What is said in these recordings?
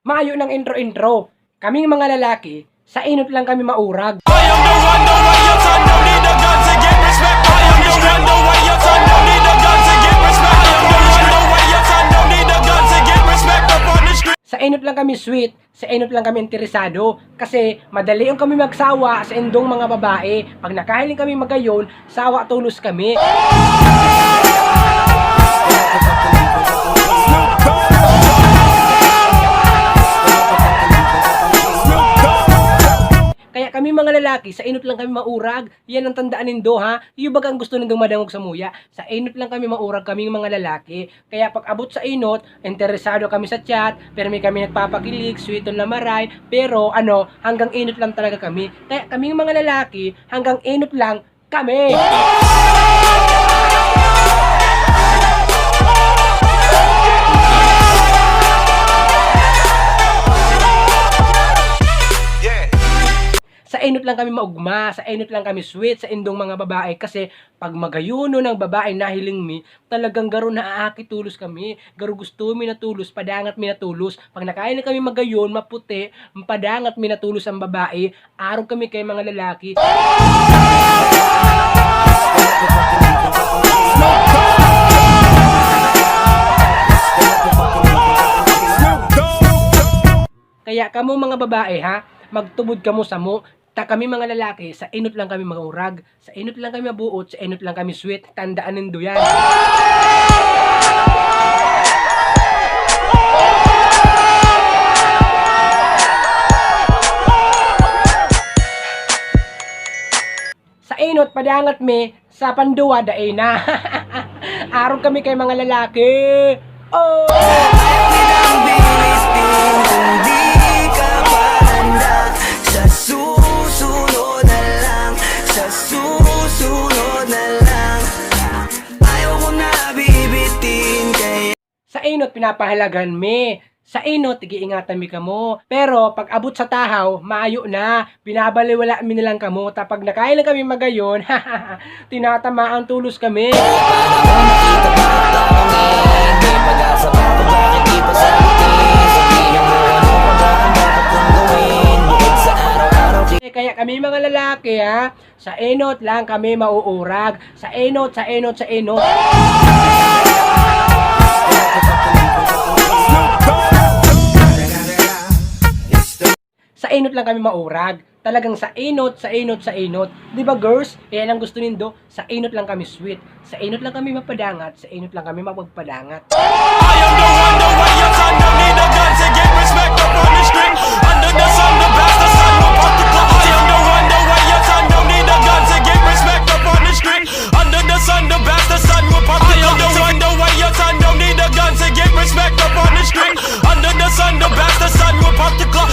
Maayo ng intro-intro. Kaming mga lalaki, sa inot lang kami maurag. I am the one, the way your son don't need a gun to get respect. I am the one, the way your son don't need a gun to get respect. I am the one, the way your son don't need a gun to get respect up on the street. Sa inot lang kami sweet, sa inot lang kami interesado. Kasi madali yung kami magsawa sa indong mga babae. Pag nakahiling kami magayon, sawa tulos kami. Kaya kami mga lalaki, sa inot lang kami maurag. Yan ang tandaan nindo ha. Yung bagang gusto nindong madangog sa muya. Sa inot lang kami maurag kaming mga lalaki. Kaya pag abot sa inot, interesado kami sa chat, pero may kami nagpapakilig, sweet on lamaray, pero hanggang inot lang talaga kami. Kaya kaming mga lalaki, hanggang inot lang kami. Sa inot lang kami maugma, sa inot lang kami sweet, sa indong mga babae. Kasi pag magayuno ng babae nahiling mi, talagang garo naaaki tulos kami. Garo gusto mi na tulos, padangat mi na tulos. Pag nakain na kami magayon, maputi, padangat mi na tulos ang babae. Araw kami kay mga lalaki. Kaya kamo mga babae ha, magtubod kamo sa mo. Kami mga lalaki, sa inot lang kami maurag, sa inot lang kami mabuot, sa inot lang kami sweet. Tandaan nindo yan. Sa inot, padangat me, sa panduwa, daay na. Araw kami kay mga lalaki. Oh! Sa inot, pinapahalagan me. Sa inot, igiingatan mi kamo. Pero, pag abot sa tahaw, maayo na. Binabaliwala mi nilang kamo. Tapag nakain lang kami magayon, tinatamaan tulos kami. Kaya kami mga lalaki ha, sa inot lang kami mauurag. Sa inot, sa inot, sa inot. Sa inot lang kami maurag. Talagang sa inot, sa inot, sa inot. Di ba girls? Yan ang gusto nindo. Sa inot lang kami sweet. Sa inot lang kami mapadangat. Sa inot lang kami mapagpadangat. I am the one, the way your son don't need a gun to get respect up on the street. Under the sun, the best the sun will pop the clock. I am the one, the way your son don't need a gun to get respect up on the street. Under the sun, the best the sun will pop the clock. I am the one, the way your son don't need a gun to get respect up on the street. Under the sun, the best the sun will pop the clock.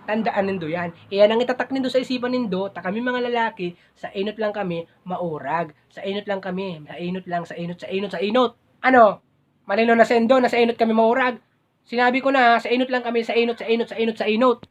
Tandaan nindo yan. Iyan ang itatak nindo sa isipan nindo. Kami mga lalaki, sa inot lang kami maurag. Sa inot lang kami. Sa inot lang, sa inot, sa inot, sa inot. Ano? Malino na sendo na sa inot kami maurag. Sinabi ko na, sa inot lang kami, sa inot, sa inot, sa inot, sa inot.